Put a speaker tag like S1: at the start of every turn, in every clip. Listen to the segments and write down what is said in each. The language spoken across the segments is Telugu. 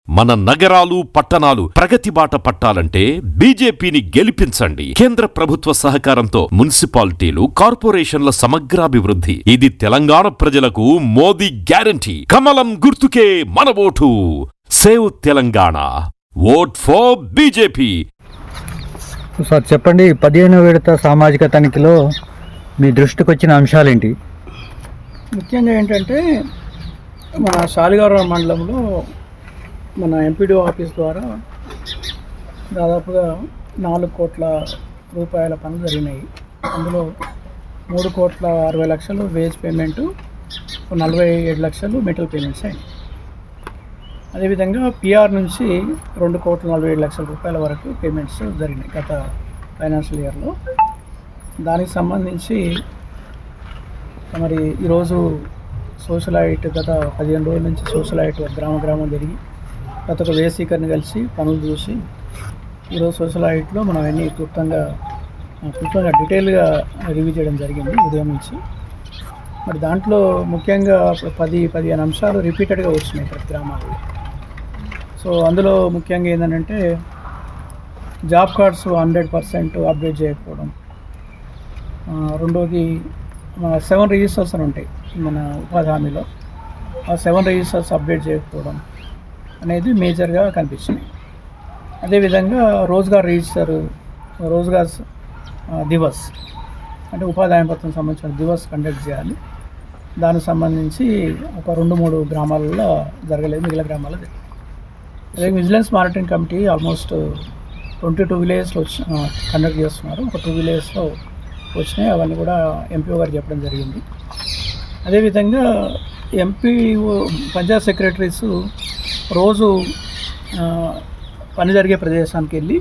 S1: మన నగరాలు పట్టణాలు ప్రగతి బాట పట్టాలంటే బీజేపీని గెలిపించండి. కేంద్ర ప్రభుత్వ సహకారంతో మున్సిపాలిటీలు, కార్పొరేషన్ల సమగ్రాభివృద్ధి. ఇది తెలంగాణ ప్రజలకు మోదీ గ్యారంటీ. కమలం గుర్తుకే మన vote. Save Telangana. Vote for BJP.
S2: Sir చెప్పండి, 15వ విడత సామాజిక తనిఖీలో మీ దృష్టికి వచ్చిన అంశాలేంటి?
S3: ముఖ్యంగా ఏంటంటే మన శాలిగారం మండలంలో మన ఎంపీడీఓ ఆఫీస్ ద్వారా దాదాపుగా 4 కోట్ల రూపాయల పనులు జరిగినాయి. అందులో 3,60,00,000 వేజ్ పేమెంటు, 47 లక్షలు మెటల్ పేమెంట్స్ అయినాయి. అదేవిధంగా పిఆర్ నుంచి 2,47,00,000 రూపాయల వరకు పేమెంట్స్ జరిగినాయి గత ఫైనాన్షియల్ ఇయర్లో. దానికి సంబంధించి మరి ఈరోజు సోషలైట్ గత 15 రోజుల నుంచి సోషలైట్ గ్రామం తిరిగి ప్రతి ఒక్క వేసీకరణ కలిసి పనులు చూసి ఈరోజు సోషలైట్లో మనం అన్నీ క్లుప్తంగా డీటెయిల్గా రివ్యూ చేయడం జరిగింది ఉదయం నుంచి. మరి దాంట్లో ముఖ్యంగా 10-15 అంశాలు రిపీటెడ్గా వచ్చినాయి ప్రతి గ్రామాల్లో. సో అందులో ముఖ్యంగా ఏంటంటే జాబ్ కార్డ్స్ 100% అప్డేట్ చేయకపోవడం. రెండోది 7 రిజిస్టర్స్ అని ఉంటాయి మన ఉపాధి హామీలో, ఆ 7 రిజిస్టర్స్ అప్డేట్ చేయకపోవడం అనేది మేజర్గా కనిపించింది. అదేవిధంగా రోజ్గార్ రిజిస్టర్, రోజ్గార్ దివస్ అంటే ఉపాధి హామీ పత్రం సంబంధించిన దివస్ కండక్ట్ చేయాలి. దానికి సంబంధించి ఒక 2-3 గ్రామాలలో జరగలేదు, మిగిలిన గ్రామాల్లో జరిగింది. అదే విజిలెన్స్ మానిటరింగ్ కమిటీ ఆల్మోస్ట్ 22 విలేజ్లో కండక్ట్ చేస్తున్నారు. ఒక 2 విలేజ్లో వచ్చినాయి, అవన్నీ కూడా ఎంపీఓ గారు చెప్పడం జరిగింది. అదేవిధంగా ఎంపీఓ పంచాయత్ సెక్రటరీస్ రోజు పని జరిగే ప్రదేశానికి వెళ్ళి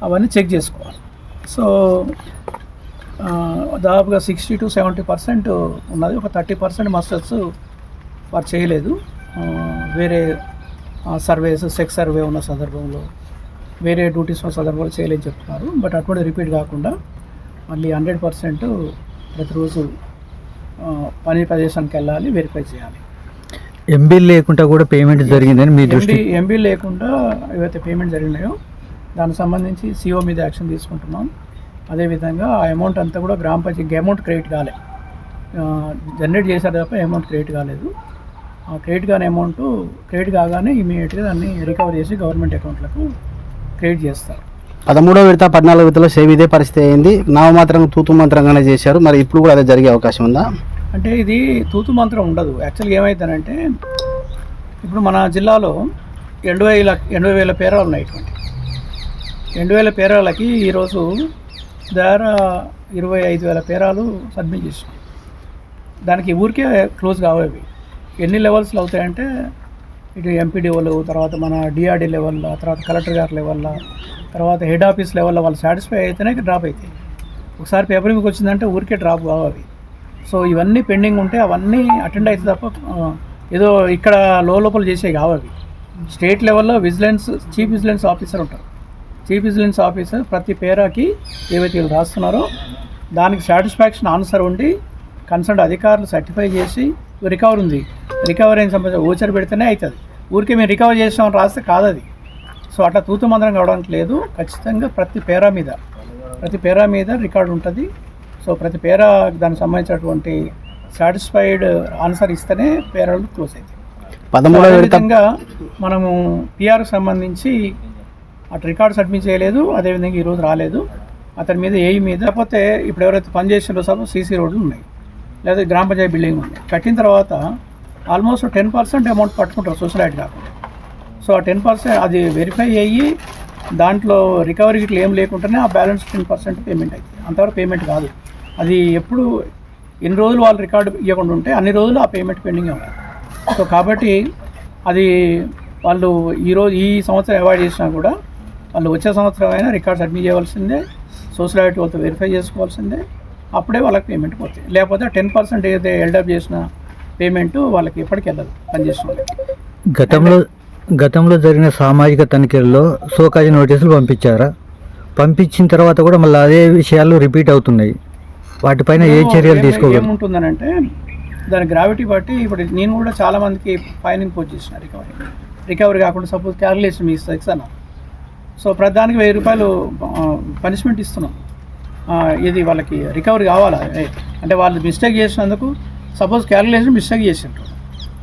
S3: అవన్నీ చెక్ చేసుకోవాలి. సో దాదాపుగా 60-70% ఉన్నది. ఒక 30% మస్టర్స్ వారు చేయలేదు. వేరే సర్వేస్, సెక్స్ సర్వే ఉన్న సందర్భంలో, వేరే డ్యూటీస్ ఉన్న సందర్భంలో చేయలేని చెప్తున్నారు. బట్ అటువంటి రిపీట్ కాకుండా మళ్ళీ 100% ప్రతిరోజు పని ప్రదేశానికి వెళ్ళాలి, వెరిఫై చేయాలి.
S2: ఎంబీ లేకుండా కూడా పేమెంట్ జరిగిందని మీ దృష్టి?
S3: ఎంబీ లేకుండా ఏవైతే పేమెంట్ జరిగినాయో దానికి సంబంధించి సిఓ మీద యాక్షన్ తీసుకుంటున్నాం. అదేవిధంగా ఆ అమౌంట్ అంతా కూడా గ్రామ పంచాయతీ అమౌంట్ క్రెడిట్ కాలేదు, జనరేట్ చేశారు తప్ప అమౌంట్ క్రెడిట్ కాలేదు. ఆ క్రెడిట్ కాని అమౌంట్ క్రెడిట్ కాగానే ఇమీడియట్గా దాన్ని రికవర్ చేసి గవర్నమెంట్ అకౌంట్లకు క్రెడిట్ చేస్తారు.
S4: 13వ విడత 14వ విడతలో సేమ్ ఇదే పరిస్థితి అయింది. నామమాత్రం తూతు మంత్రంగానే చేశారు. మరి ఇప్పుడు కూడా అదే జరిగే అవకాశం ఉందా?
S3: అంటే ఇది తూతు మంత్రం ఉండదు. యాక్చువల్గా ఏమవుతుందంటే ఇప్పుడు మన జిల్లాలో 80,000 పేరాలు ఉన్నాయి. 80,000 పేరాలకి ఈరోజు ద్వారా 25,000 పేరాలు సబ్మిట్ చేసాం. దానికి ఊరికే క్లోజ్ కావేవి. ఎన్ని లెవెల్స్లో అవుతాయంటే ఇటు ఎంపీడీఓలు, తర్వాత మన డిఆర్డీ లెవెల్లో, తర్వాత కలెక్టర్ గారి లెవెల్లో, తర్వాత హెడ్ ఆఫీస్ లెవెల్లో వాళ్ళు సాటిస్ఫై అయితేనే డ్రాప్ అవుతాయి. ఒకసారి పేపర్ మీకు వచ్చిందంటే ఊరికే డ్రాప్ కావాలి. సో ఇవన్నీ పెండింగ్ ఉంటే అవన్నీ అటెండ్ అయితే తప్ప ఏదో ఇక్కడ లోపల చేసే కావాలి. స్టేట్ లెవెల్లో చీఫ్ విజిలెన్స్ ఆఫీసర్ ఉంటారు. చీఫ్ విజిలెన్స్ ఆఫీసర్ ప్రతి పేరాకి ఏవైతే వీళ్ళు రాస్తున్నారో దానికి సాటిస్ఫాక్షన్ ఆన్సర్ ఉండి కన్సర్న్ అధికారులు సర్టిఫై చేసి రికవర్ ఉంది, రికవరీ అయిన సంబంధించిన ఓచర్ పెడితేనే అవుతుంది. ఊరికే మేము రికవర్ చేసామని రాస్తే కాదు అది. సో అట్లా తూతు మంత్రం కావడానికి లేదు. ఖచ్చితంగా ప్రతి పేరా మీద రికార్డు ఉంటుంది. సో ప్రతి పేరా దానికి సంబంధించినటువంటి సాటిస్ఫైడ్ ఆన్సర్ ఇస్తేనే పేరాలు క్లోజ్ అవుతాయి. 13వ విధంగా మనము పిఆర్కి సంబంధించి అటు రికార్డు సబ్మిట్ చేయలేదు. అదేవిధంగా ఈరోజు రాలేదు. అతని మీద ఏఈ మీద, లేకపోతే ఇప్పుడు ఎవరైతే పనిచేసినారో సభ సీసీ రోడ్లు ఉన్నాయి, లేదా గ్రామ పంచాయతీ బిల్డింగ్ ఉంది. కట్టిన తర్వాత ఆల్మోస్ట్ 10% అమౌంట్ పట్టుకుంటారు సోషలైట్ కాకుండా. సో ఆ 10% అది వెరిఫై అయ్యి దాంట్లో రికవరీ గిట్లు ఏం లేకుండానే ఆ బ్యాలెన్స్ 10% పేమెంట్ అవుతుంది. అంతవరకు పేమెంట్ కాదు. అది ఎప్పుడు ఎన్ని రోజులు వాళ్ళు రికార్డు ఇవ్వకుండా ఉంటే అన్ని రోజులు ఆ పేమెంట్ పెండింగ్ అవ్వాలి. సో కాబట్టి అది వాళ్ళు ఈ సంవత్సరం అవాయిడ్ చేసినా కూడా వాళ్ళు వచ్చే సంవత్సరం అయినా రికార్డ్ సబ్మిట్ చేయవలసిందే, సోషలైట్ వాళ్ళతో వెరిఫై చేసుకోవాల్సిందే. అప్పుడే వాళ్ళకి పేమెంట్ పోతాయి. లేకపోతే 10% ఏదైతే ఎల్డప్ చేసిన పేమెంట్ వాళ్ళకి ఎప్పటికి వెళ్ళదు పనిచేసిన వాళ్ళకి.
S2: గతంలో జరిగిన సామాజిక తనిఖీల్లో సోకాజీ నోటీసులు పంపించారా? పంపించిన తర్వాత కూడా మళ్ళీ అదే విషయాలు రిపీట్ అవుతున్నాయి. వాటిపైన ఏ చర్యలు తీసుకోవాలి?
S3: ఏముంటుందనంటే దాని గ్రావిటీ బట్టి ఇప్పుడు నేను కూడా చాలామందికి ఫైన్ ఇంపోజ్ చేసిన రికవరీ రికవరీ కాకుండా సపోజ్ క్యాలిక్యులేషన్ మీ సెక్స్ అన్న, సో ప్రతిదానికి 1000 రూపాయలు పనిష్మెంట్ ఇస్తున్నాం. ఇది వాళ్ళకి రికవరీ కావాలా అంటే వాళ్ళు మిస్టేక్ చేసినందుకు, సపోజ్ క్యాలిక్యులేషన్ మిస్టేక్ చేసిండ్రు,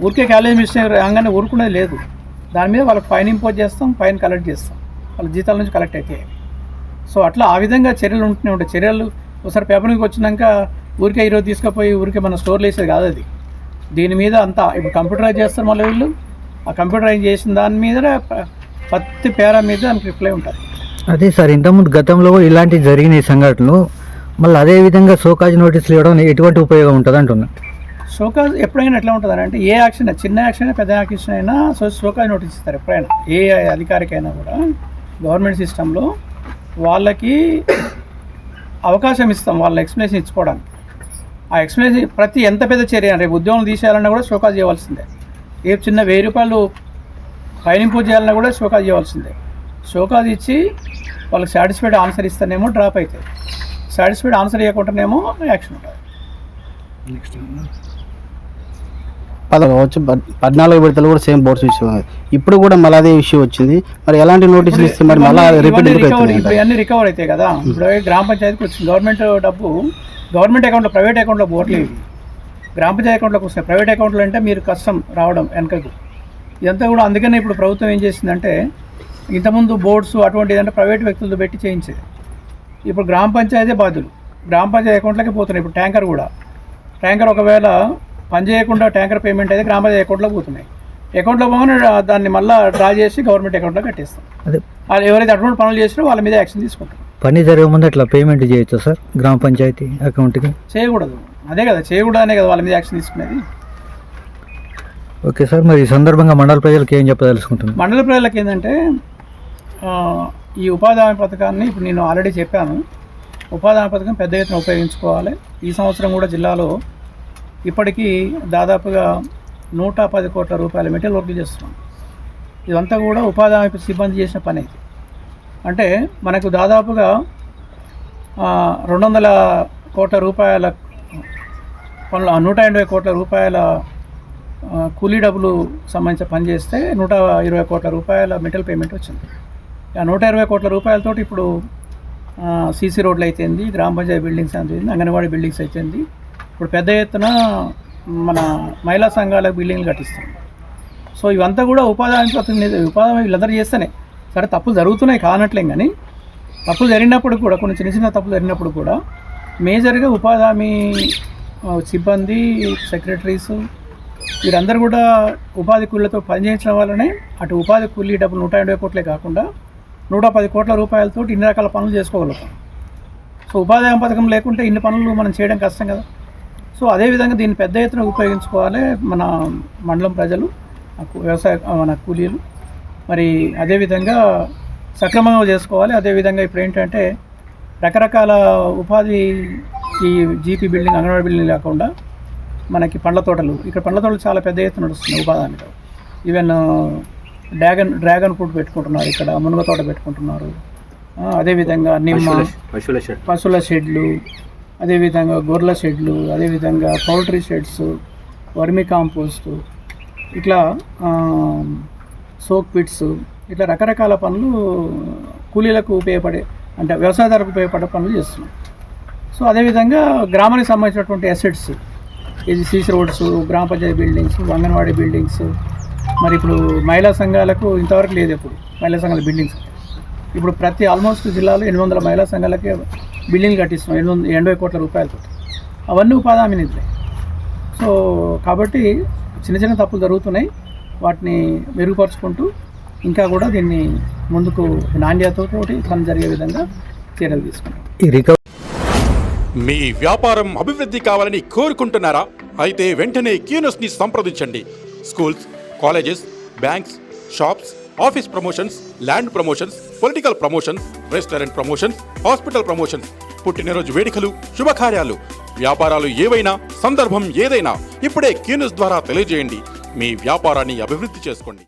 S3: ఊరికే క్యాలిక్యులేషన్ మిస్టేక్ రాగానే ఊరుకునేది లేదు. దాని మీద వాళ్ళకి ఫైన్ ఇంపోజ్ చేస్తాం, ఫైన్ కలెక్ట్ చేస్తాం, వాళ్ళ జీతాల నుంచి కలెక్ట్ అయితే. సో అట్లా ఆ విధంగా చర్యలు ఉంటూనే ఉంటాయి. చర్యలు ఒకసారి పేపర్ మీదకి వచ్చినాక ఊరికే ఈరోజు తీసుకుపోయి ఊరికే మన స్టోర్లో వేసేది కాదు అది. దీని మీద అంతా ఇప్పుడు కంప్యూటరైజ్ చేస్తారు మళ్ళీ వీళ్ళు. ఆ కంప్యూటరైజ్ చేసిన దాని మీద ప్రతి పేరా మీద దానికి రిప్లై ఉంటుంది.
S2: అదే సార్, ఇంతకుముందు గతంలో కూడా ఇలాంటివి జరిగిన సంఘటనలు మళ్ళీ అదే విధంగా షోకాజ్ నోటీసులు ఇవ్వడం ఎటువంటి ఉపయోగం ఉంటుంది అంటున్నా.
S3: షోకాజ్ ఎప్పుడైనా ఎట్లా ఉంటుంది అంటే ఏ యాక్షన్, చిన్న యాక్షన్ అయినా పెద్ద యాక్షన్ అయినా షోకాజ్ నోటీస్ ఇస్తారు ఎప్పుడైనా. ఏ అధికారికైనా కూడా గవర్నమెంట్ సిస్టంలో వాళ్ళకి అవకాశం ఇస్తాం వాళ్ళ ఎక్స్ప్లెనేషన్ ఇచ్చుకోవడానికి. ఆ ఎక్స్ప్లెనేషన్ ప్రతి ఎంత పెద్ద చర్య, రేపు ఉద్యోగం తీసేయాలన్నా కూడా షోకాజ్ చేయవలసిందే. ఏ చిన్న 1000 రూపాయలు ఫైన్ ఇంపోజ్ చేయాలన్నా కూడా షోకాజ్ చేయవలసిందే. షోకాజ్ ఇచ్చి వాళ్ళకి సాటిస్ఫైడ్ ఆన్సర్ ఇస్తేనేమో డ్రాప్ అవుతాయి, సాటిస్ఫైడ్ ఆన్సర్ ఇవ్వకుండానేమో యాక్షన్ ఉంటుంది.
S4: కావచ్చు 14 విడతలు కూడా సేమ్ బోర్డ్స్ ఇష్యూ, ఇప్పుడు కూడా మళ్ళీ అదే ఇష్యూ వచ్చింది. మరి ఎలాంటి నోటీసులు ఇస్తే మరి మళ్ళీ రిపీట్
S3: ఇప్పుడు అన్ని రికవర్ అవుతాయి కదా. ఇప్పుడు గ్రామ పంచాయతీకి వచ్చింది గవర్నమెంట్ డబ్బు, గవర్నమెంట్ అకౌంట్లో ప్రైవేట్ అకౌంట్లో పోవట్లేదు. గ్రామ పంచాయతీ అకౌంట్లోకి వస్తాయి. ప్రైవేట్ అకౌంట్లో అంటే మీరు కష్టం రావడం వెనకకు ఇదంతా కూడా. అందుకనే ఇప్పుడు ప్రభుత్వం ఏం చేసిందంటే ఇంతకుముందు బోర్డ్స్ అటువంటి ఏదంటే ప్రైవేట్ వ్యక్తులతో పెట్టి చేయించేది. ఇప్పుడు గ్రామ పంచాయతీ బాధ్యులు గ్రామ పంచాయతీ అకౌంట్లోకి పోతున్నాయి. ఇప్పుడు ట్యాంకర్ కూడా, ట్యాంకర్ ఒకవేళ పని చేయకుండా ట్యాంకర్ పేమెంట్ అయితే గ్రామ పంచాయతీ అకౌంట్లో పోతున్నాయి. అకౌంట్లో పోగానే దాన్ని మళ్ళీ డ్రా చేసి గవర్నమెంట్ అకౌంట్లో కట్టేస్తాం. వాళ్ళు ఎవరైతే అటువంటి పనులు చేసినా వాళ్ళ మీద యాక్షన్ తీసుకుంటారు.
S2: పని జరిగే ముందు అట్లా పేమెంట్ చేయొచ్చు సార్ గ్రామ పంచాయతీ అకౌంట్కి?
S3: చేయకూడదు, అదే కదా చేయకూడదు అనే కదా వాళ్ళ మీద యాక్షన్ తీసుకునేది.
S2: ఓకే సార్, మరి ఈ సందర్భంగా మండల ప్రజలకు ఏం చెప్పదలుచుకుంటున్నాను?
S3: మండల ప్రజలకు ఏంటంటే ఈ ఉపాధి హామీ పథకాన్ని ఇప్పుడు నేను ఆల్రెడీ చెప్పాను. ఉపాధి హామీ పథకం పెద్ద ఎత్తున ఉపయోగించుకోవాలి. ఈ సంవత్సరం కూడా జిల్లాలో ఇప్పటికీ దాదాపుగా 110 కోట్ల రూపాయల మెటీరియల్ వర్క్ చేస్తున్నాం. ఇదంతా కూడా ఉపాధి హామీ సిబ్బంది చేసిన పని. అంటే మనకు దాదాపుగా 200 కోట్ల రూపాయల పనులు, 180 కోట్ల రూపాయల కూలీ డబ్బులు సంబంధించిన పని చేస్తే 120 కోట్ల రూపాయల మెటీరియల్ పేమెంట్ వచ్చింది. ఆ 120 కోట్ల రూపాయలతోటి ఇప్పుడు సీసీ రోడ్లు అయితేంది, గ్రామ పంచాయతీ బిల్డింగ్స్ అయితేంది, అంగన్వాడీ బిల్డింగ్స్ అయితేంది, ఇప్పుడు పెద్ద ఎత్తున మన మహిళా సంఘాలకు బిల్డింగ్లు కట్టిస్తాం. సో ఇవంతా కూడా ఉపాధి హామీ పథకం మీద ఉపాధి హామీ వీళ్ళందరూ చేస్తేనే. సరే తప్పులు జరుగుతున్నాయి కానట్లేం, కానీ తప్పులు జరిగినప్పుడు కూడా కొన్ని చిన్న చిన్న తప్పులు జరిగినప్పుడు కూడా మేజర్గా ఉపాధి హామీ సిబ్బంది, సెక్రటరీస్ వీరందరూ కూడా ఉపాధి కూలీలతో పనిచేయించడం వల్లనే అటు ఉపాధి కూలీ డబ్బులు 180 కోట్లే కాకుండా 110 కోట్ల రూపాయలతో ఇన్ని రకాల పనులు చేసుకోగలుగుతాం. సో ఉపాధి హామీ పథకం లేకుంటే ఇన్ని పనులు మనం చేయడం కష్టం కదా. సో అదేవిధంగా దీన్ని పెద్ద ఎత్తున ఉపయోగించుకోవాలి మన మండలం ప్రజలు, వ్యవసాయ మన కూలీలు. మరి అదేవిధంగా సక్రమంగా చేసుకోవాలి. అదేవిధంగా ఇప్పుడు ఏంటంటే రకరకాల ఉపాధి, ఈ జీపీ బిల్డింగ్, అంగన్వాడీ బిల్డింగ్ కాకుండా మనకి పండ్ల తోటలు, ఇక్కడ పండ్ల తోటలు చాలా పెద్ద ఎత్తున నడుస్తున్నాయి ఉపాధి హామీలో. ఈవెన్ డ్రాగన్ ఫ్రూట్ పెట్టుకుంటున్నారు, ఇక్కడ మునగ తోట పెట్టుకుంటున్నారు. అదేవిధంగా నిమ్మ, పశువుల షెడ్లు, అదేవిధంగా గొర్రెల షెడ్లు, అదేవిధంగా పౌల్ట్రీ షెడ్స్, వర్మి కాంపోస్టు, ఇట్లా సోక్ పిట్స్, ఇట్లా రకరకాల పనులు కూలీలకు ఉపయోగపడే, అంటే వ్యవసాయదారులకు ఉపయోగపడే పనులు చేస్తున్నాం. సో అదేవిధంగా గ్రామానికి సంబంధించినటువంటి అసెట్స్, ఇది సీసీ రోడ్స్, గ్రామ పంచాయతీ బిల్డింగ్స్, అంగన్వాడీ బిల్డింగ్స్. మరి ఇప్పుడు మహిళా సంఘాలకు ఇంతవరకు లేదు. ఇప్పుడు మహిళా సంఘాల బిల్డింగ్స్ ఇప్పుడు ప్రతి ఆల్మోస్ట్ జిల్లాలో 800 మహిళా సంఘాలకి బిల్డింగ్లు కట్టిస్తున్నాం 80 కోట్ల రూపాయలతో. అవన్నీ ఉపాధి హామీ నిధులే. సో కాబట్టి చిన్న చిన్న తప్పులు జరుగుతున్నాయి, వాటిని మెరుగుపరుచుకుంటూ ఇంకా కూడా దీన్ని ముందుకు నాణ్యతతోటి పని జరిగే విధంగా చర్యలు తీసుకుంటాం.
S5: మీ వ్యాపారం అభివృద్ధి కావాలని కోరుకుంటున్నారా? అయితే వెంటనే క్యూనస్ని సంప్రదించండి. Schools, colleges, banks, shops, office promotions, land promotions, political promotions, restaurant promotions, hospital promotions, పుట్టినరోజు వేడుకలు, శుభకార్యాలు, వ్యాపారాలు ఏవైనా, సందర్భం ఏదైనా ఇప్పుడే క్యూనస్ ద్వారా తెలియజేయండి. మీ వ్యాపారాన్ని అభివృద్ధి చేసుకోండి.